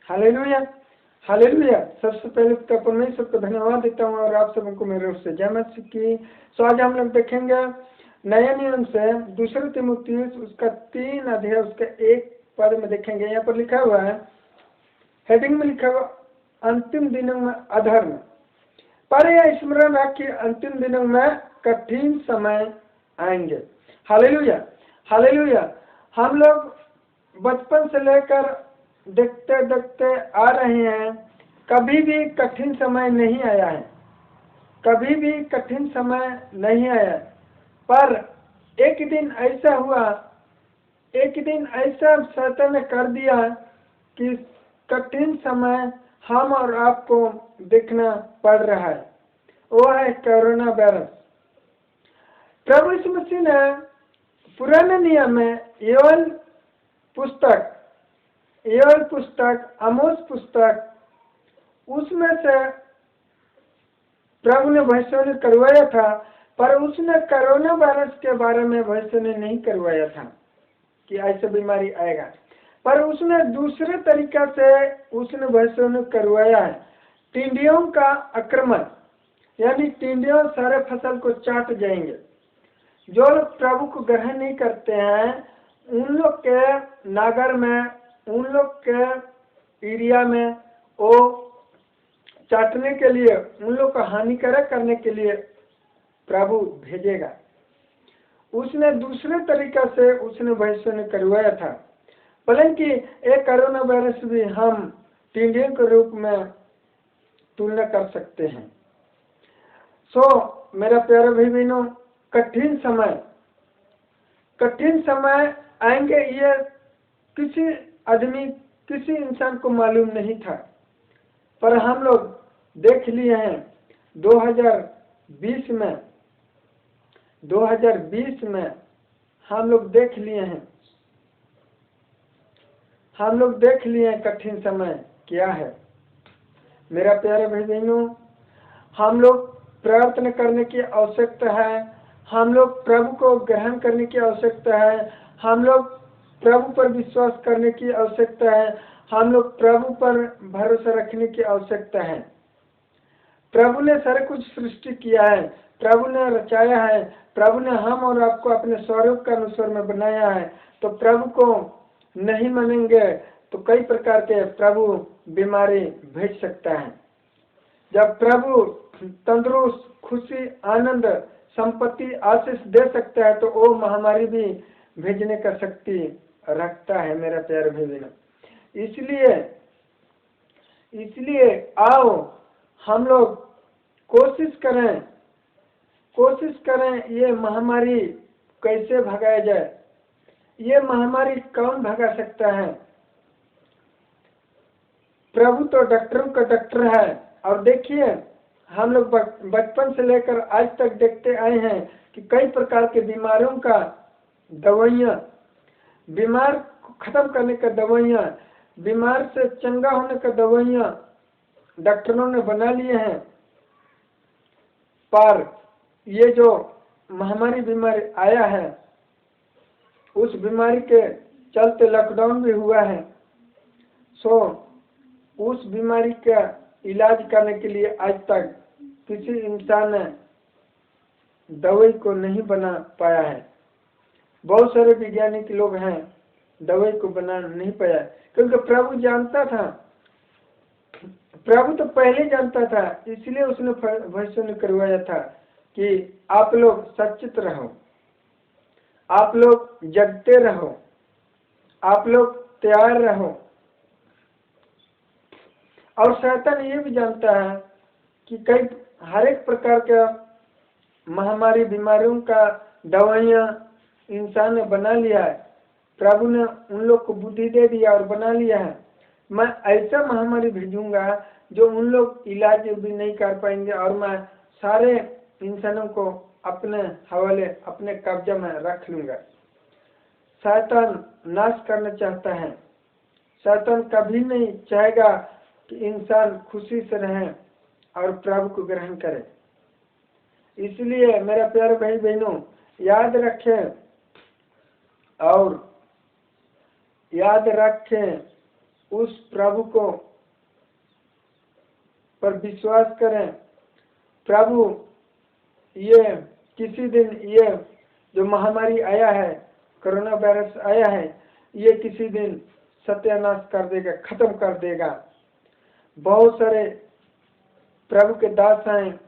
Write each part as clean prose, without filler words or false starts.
Hallelujah, hallelujah. सबसे पहले तो परमेश्वर को धन्यवाद देता हूँ और आप सबको मेरे ओर से जय मसीह की। सो आज हम लोग देखेंगे नए नियम से दूसरे तीमुथियुस उसका 3 अध्याय उसका 1 पद में देखेंगे। यहाँ पर लिखा हुआ है, हेडिंग में लिखा हुआ अंतिम दिनों में अधर्म। पर यह स्मरण रख कि अंतिम दिनों में कठिन समय आएंगे। Hallelujah, hallelujah. हम लोग बचपन से लेकर देखते देखते आ रहे हैं, कभी भी कठिन समय नहीं आया है, कभी भी कठिन समय नहीं आया। पर एक दिन ऐसा हुआ, एक दिन ऐसा शैतान ने कर दिया कि कठिन समय हम और आपको देखना पड़ रहा है। वो है कोरोना वायरस। प्रभु यीशु मसीह ने पुराने नियम में योएल पुस्तक, आमोस पुस्तक, उसमें से प्रभु ने भविष्यवाणी करवाया था, पर उसने कोरोना वायरस के बारे में भविष्यवाणी नहीं करवाया था कि ऐसा बीमारी आएगा। पर उसने दूसरे तरीका से उसने भविष्यवाणी करवाया है, टिड्डियों का आक्रमण, यानी टिड्डियों सारे फसल को चाट जाएंगे। जो लोग प्रभु को ग्रहण नहीं करते हैं, उन लोग के नगर में, उन लोग के एरिया में वो चाटने के लिए, उन लोग को हानिकारक करने के लिए प्रभु भेजेगा। उसने दूसरे तरीका से उसने भविष्यवाणी करवाया था। बल्कि एक कोरोना वायरस भी हम टिड्डियों के रूप में तुलना कर सकते हैं। सो मेरा प्यारा भाई बहनों, कठिन समय आएंगे, ये किसी आदमी, किसी इंसान को मालूम नहीं था। पर हम लोग देख लिए हैं 2020 में हम लोग देख लिए हैं कठिन समय क्या है। मेरा प्यारे भाई बहनों, हम लोग प्रार्थना करने की आवश्यकता है, हम लोग प्रभु को ग्रहण करने की आवश्यकता है, हम लोग प्रभु पर विश्वास करने की आवश्यकता है, हम लोग प्रभु पर भरोसा रखने की आवश्यकता है। प्रभु ने सारा कुछ सृष्टि किया है, प्रभु ने रचाया है, प्रभु ने हम और आपको अपने स्वरूप के अनुसार में बनाया है। तो प्रभु को नहीं मानेंगे तो कई प्रकार के प्रभु बीमारी भेज सकता है। जब प्रभु तंदुरुस्त, खुशी, आनंद, संपत्ति, आशीष दे सकता है, तो वो महामारी भी भेजने का शक्ति रखता है। मेरा प्यार भाई बहनों, इसलिए आओ हम लोग कोशिश करें ये महामारी कैसे भगाया जाए। ये महामारी कौन भगा सकता है? प्रभु तो डॉक्टरों का डॉक्टर है। और देखिए, हम लोग बचपन से लेकर आज तक देखते आए हैं कि कई प्रकार के बीमारियों का दवाइयाँ, बीमार को खत्म करने का दवाइयाँ, बीमार से चंगा होने का दवाइयाँ डॉक्टरों ने बना लिए हैं। पर ये जो महामारी बीमारी आया है, उस बीमारी के चलते लॉकडाउन भी हुआ है। सो उस बीमारी का इलाज करने के लिए आज तक किसी इंसान ने दवाई को नहीं बना पाया है। बहुत सारे वैज्ञानिक लोग हैं, दवाई को बना नहीं पाया, क्योंकि प्रभु जानता था, प्रभु तो पहले जानता था, इसलिए उसने भविष्यवाणी करवाया था कि आप लोग सचेत रहो, आप लोग जगते रहो, आप लोग तैयार रहो। और शैतान ये भी जानता है कि कई हर एक प्रकार का महामारी बीमारियों का दवाइयाँ इंसान ने बना लिया है। प्रभु ने उन लोग को बुद्धि दे दिया और बना लिया है, मैं ऐसा महामारी भेजूंगा जो उन लोग इलाज भी नहीं कर पाएंगे, और मैं सारे इंसानों को अपने हवाले, अपने कब्जे में रख लूंगा। शैतान नाश करना चाहता है। शैतान कभी नहीं चाहेगा कि इंसान खुशी से रहे और प्रभु को ग्रहण करे। इसलिए मेरा प्यारे भाई बहनों, याद रखें उस प्रभु को पर विश्वास करें। प्रभु ये किसी दिन ये जो महामारी आया है, कोरोना वायरस आया है, ये किसी दिन सत्यानाश कर देगा, खत्म कर देगा। बहुत सारे प्रभु के दास हैं,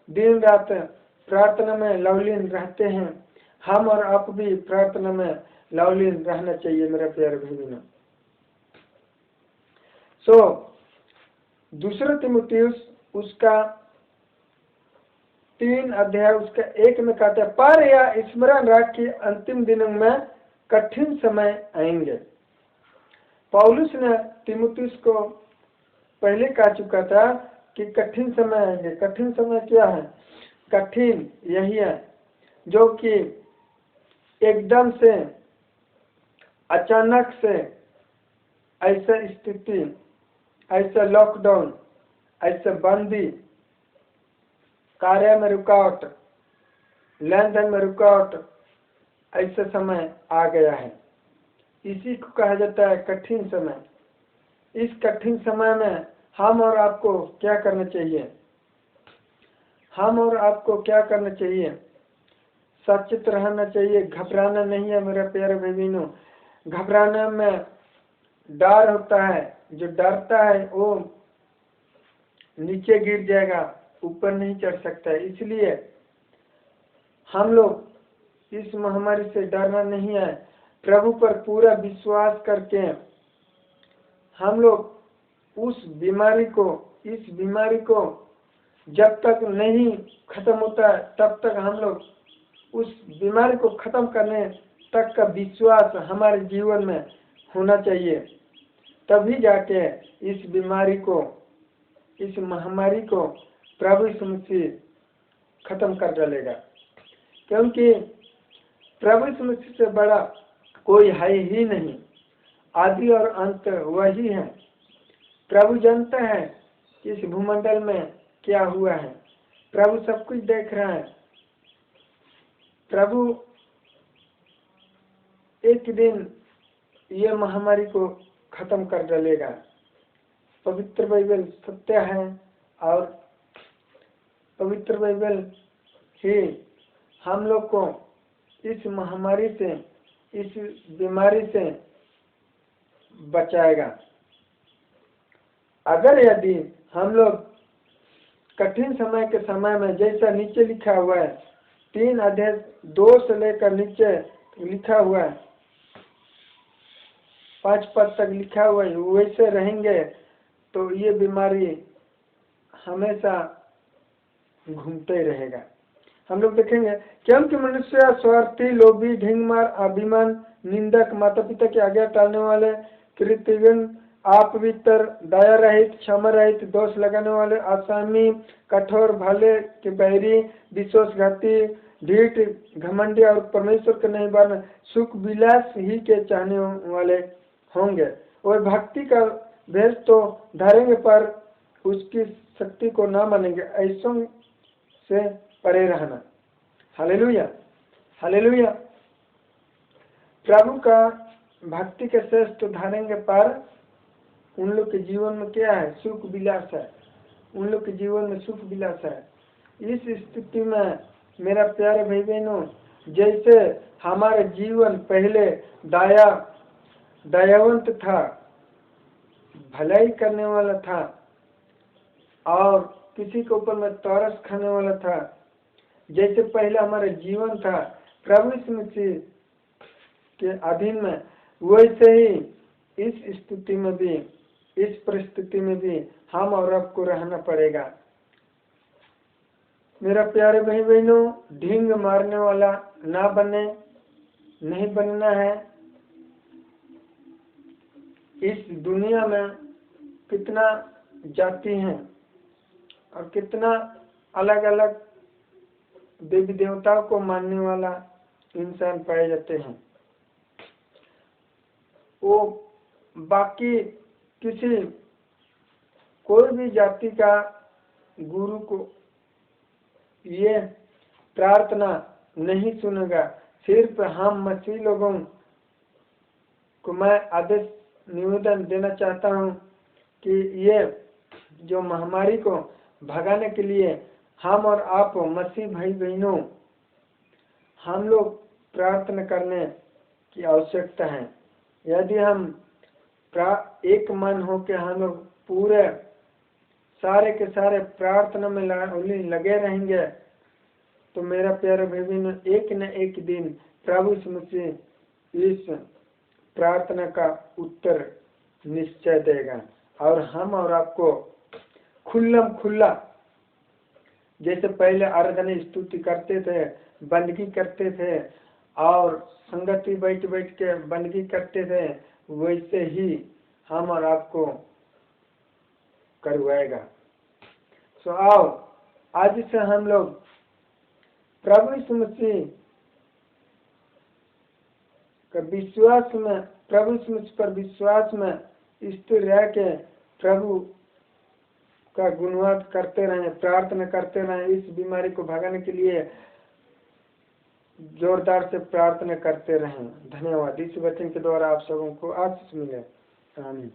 दिन रात प्रार्थना में लवलीन रहते हैं। हम और आप भी प्रार्थना में लवलीन रहना चाहिए मेरे प्यारे भाइयों। दूसरा तीमुथियुस उसका 3 अध्याय उसका 1 में कहता है, पर यह स्मरण रख कि अंतिम दिनों में कठिन समय आएंगे। पौलुस ने तीमुथियुस को पहले कह चुका था कि कठिन समय आएंगे। कठिन समय क्या है? कठिन यही है जो कि एकदम से अचानक से ऐसा स्थिति, ऐसा लॉकडाउन, ऐसा बंदी, कार्य में रुकावट, लेन देन में रुकावट, ऐसा समय आ गया है। इसी को कहा जाता है कठिन समय। इस कठिन समय में हम और आपको क्या करना चाहिए? हम और आपको क्या करना चाहिए? सचेत रहना चाहिए, घबराना नहीं है मेरे प्यारे भाइयों। घबराने में डर होता है, जो डरता है वो नीचे गिर जाएगा, ऊपर नहीं चढ़ सकता है। इसलिए हम लोग इस महामारी से डरना नहीं है। प्रभु पर पूरा विश्वास करके हम लोग उस बीमारी को, इस बीमारी को जब तक नहीं खत्म होता है तब तक हम लोग उस बीमारी को खत्म करने तक का विश्वास हमारे जीवन में होना चाहिए। तभी जाके इस बीमारी को, इस महामारी को प्रभु यीशु मसीह खत्म कर डालेगा। क्योंकि प्रभु यीशु मसीह से बड़ा कोई है ही नहीं। आदि और अंत वही है। प्रभु जानता है इस भूमंडल में क्या हुआ है। प्रभु सब कुछ देख रहा है। प्रभु एक दिन ये महामारी को खत्म कर डालेगा। पवित्र बाइबल सत्य है और पवित्र बाइबल ही हम लोग को इस महामारी से, इस बीमारी से बचाएगा। अगर यदि हम लोग कठिन समय के समय में, जैसा नीचे लिखा हुआ है 3 अध्याय 2 से लेकर नीचे लिखा हुआ है 5 पद तक लिखा हुआ है, वैसे रहेंगे तो ये बीमारी हमेशा घूमते ही रहेगा। हम लोग देखेंगे क्योंकि मनुष्य स्वार्थी, लोभी, ढींगमार, अभिमान, निंदक, माता पिता की आज्ञा टालने वाले, कृतघ्न, अपवित्र, दया रहित, क्षमा रहित, दोष लगाने वाले, असामी, कठोर, भले के बैरी, विश्वासघाती, ढीठ, घमंडी और परमेश्वर के नहीं मानने, सुख विलास ही के चाहने वाले होंगे। और भक्ति का भेष तो धरेंगे पर उसकी शक्ति को ना मानेंगे। ऐसों से परे रहना। Hallelujah, hallelujah. प्रभु का भक्ति के शेष तो धरेंगे पर उन लोग के जीवन में क्या है? सुख विलास है। उन लोग के जीवन में सुख विलास है। इस स्थिति में मेरा प्यारे भाई बहनों, जैसे हमारे जीवन पहले दयावंत था, भलाई करने वाला था और किसी के ऊपर में तरस खाने वाला था, जैसे पहले हमारा जीवन था प्रभु यीशु मसीह के अधीन में, वैसे ही इस स्थिति में भी, इस परिस्थिति में भी हम और आपको रहना पड़ेगा। मेरा प्यारे भाई बहनों, ढींग मारने वाला ना बने, नहीं बनना है। इस दुनिया में कितना जाति हैं और कितना अलग अलग देवी देवताओं को मानने वाला इंसान पाए जाते हैं। वो बाकी किसी कोई भी जाति का गुरु को ये प्रार्थना नहीं सुनेगा। सिर्फ हम मसीह लोगों को मैं आदेश निवेदन देना चाहता हूँ कि ये जो महामारी को भगाने के लिए हम और आप मसीह भाई बहनों हम लोग प्रार्थना करने की आवश्यकता है। यदि हम एक मन हो के हम लोग पूरे सारे के सारे प्रार्थना में लगे रहेंगे तो मेरा प्यारा भाई बहनों एक न एक दिन प्रभु यीशु मसीह इस प्रार्थना का उत्तर निश्चय देगा और हम और आपको खुल्लम खुल्ला जैसे पहले आराधना स्तुति करते थे, बंदगी करते थे और संगति बैठ बैठ के बंदगी करते थे, वैसे ही हम और आपको करवाएगा। सो आओ आज से हम लोग प्रभु यीशु मसीह का विश्वास में, प्रभु यीशु मसीह पर विश्वास में स्थिर रह के प्रभु का गुणवाद करते रहें, प्रार्थना करते रहें। इस बीमारी को भगाने के लिए जोरदार से प्रार्थना करते रहें। धन्यवाद। इस वचन के द्वारा आप सबों को आशीष मिले। आमीन।